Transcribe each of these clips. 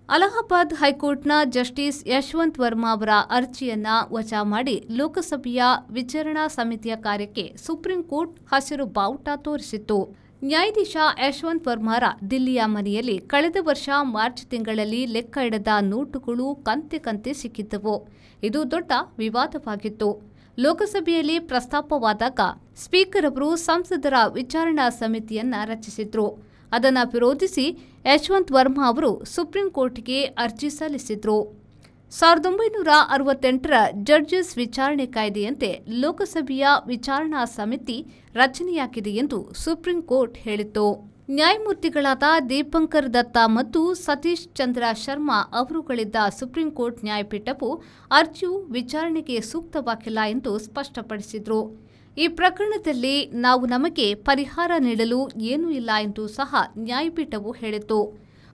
ಅಲಹಾಬಾದ್ ಹೈಕೋರ್ಟ್ನ ಜಸ್ಟಿಸ್ ಯಶವಂತ್ ವರ್ಮಾ ಅವರ ಅರ್ಜಿಯನ್ನ ವಜಾ ಮಾಡಿ ಲೋಕಸಭೆಯ ವಿಚಾರಣಾ ಸಮಿತಿಯ ಕಾರ್ಯಕ್ಕೆ ಸುಪ್ರೀಂ ಕೋರ್ಟ್ ಹಸಿರು ಬಾವುಟ ತೋರಿಸಿತ್ತು. ನ್ಯಾಯಾಧೀಶ ಯಶವಂತ್ ವರ್ಮಾರ ದಿಲ್ಲಿಯ ಮನೆಯಲ್ಲಿ ಕಳೆದ ವರ್ಷ ಮಾರ್ಚ್ ತಿಂಗಳಲ್ಲಿ ಲೆಕ್ಕ ಇಡದ ನೋಟುಗಳು ಕಂತೆ ಸಿಕ್ಕಿದ್ದವು. ಇದು ದೊಡ್ಡ ವಿವಾದವಾಗಿತ್ತು. ಲೋಕಸಭೆಯಲ್ಲಿ ಪ್ರಸ್ತಾಪವಾದಾಗ ಸ್ಪೀಕರ್ ಅವರು ಸಂಸದರ ವಿಚಾರಣಾ ಸಮಿತಿಯನ್ನ ರಚಿಸಿದ್ರು. ಅದನ್ನು ವಿರೋಧಿಸಿ ಯಶವಂತ್ ವರ್ಮಾ ಅವರು ಸುಪ್ರೀಂ ಕೋರ್ಟ್ಗೆ ಅರ್ಜಿ ಸಲ್ಲಿಸಿದ್ರು. 1968ರ ಜಡ್ಜಸ್ ವಿಚಾರಣೆ ಕಾಯ್ದೆಯಂತೆ ಲೋಕಸಭೆಯ ವಿಚಾರಣಾ ಸಮಿತಿ ರಚನೆಯಾಗಿದೆ ಎಂದು ಸುಪ್ರೀಂ ಕೋರ್ಟ್ ಹೇಳಿತ್ತು. ನ್ಯಾಯಮೂರ್ತಿಗಳಾದ ದೀಪಂಕರ್ ದತ್ತಾ ಮತ್ತು ಸತೀಶ್ ಚಂದ್ರ ಶರ್ಮಾ ಅವರುಗಳಿದ್ದ ಸುಪ್ರೀಂ ಕೋರ್ಟ್ ನ್ಯಾಯಪೀಠವು ಅರ್ಜಿಯು ವಿಚಾರಣೆಗೆ ಸೂಕ್ತವಾಗಿಲ್ಲ ಎಂದು ಸ್ಪಷ್ಟಪಡಿಸಿದ್ರು. ಈ ಪ್ರಕರಣದಲ್ಲಿ ನಮಗೆ ಪರಿಹಾರ ನೀಡಲು ಏನೂ ಇಲ್ಲ ಎಂದು ಸಹ ನ್ಯಾಯಪೀಠವು ಹೇಳಿತು.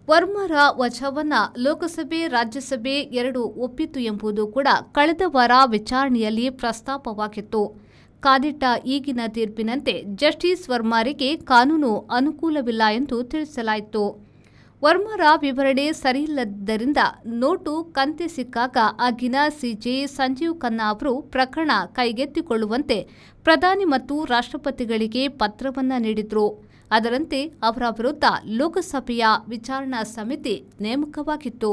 ವರ್ಮಾರ ವಜಾವನ್ನ ಲೋಕಸಭೆ, ರಾಜ್ಯಸಭೆ ಎರಡೂ ಒಪ್ಪಿತು ಎಂಬುದು ಕೂಡ ಕಳೆದ ವಾರ ವಿಚಾರಣೆಯಲ್ಲಿ ಪ್ರಸ್ತಾಪವಾಗಿತ್ತು. ಕಾದಿಟ್ಟ ಈಗಿನ ತೀರ್ಪಿನಂತೆ ಜಸ್ಟಿಸ್ ವರ್ಮಾರಿಗೆ ಕಾನೂನು ಅನುಕೂಲವಿಲ್ಲ ಎಂದು ತಿಳಿಸಲಾಯಿತು. ವರ್ಮಾರ ವಿವರಣೆ ಸರಿಯಿಲ್ಲದ್ದರಿಂದ ನೋಟು ಕಂತೆ ಸಿಕ್ಕಾಗ ಆಗಿನ ಸಿಜೆ ಸಂಜೀವ್ ಖನ್ನಾ ಅವರು ಪ್ರಕರಣ ಕೈಗೆತ್ತಿಕೊಳ್ಳುವಂತೆ ಪ್ರಧಾನಿ ಮತ್ತು ರಾಷ್ಟ್ರಪತಿಗಳಿಗೆ ಪತ್ರವನ್ನ ನೀಡಿದ್ರು. ಅದರಂತೆ ಅವರ ವಿರುದ್ಧ ಲೋಕಸಭೆಯ ವಿಚಾರಣಾ ಸಮಿತಿ ನೇಮಕವಾಗಿತ್ತು.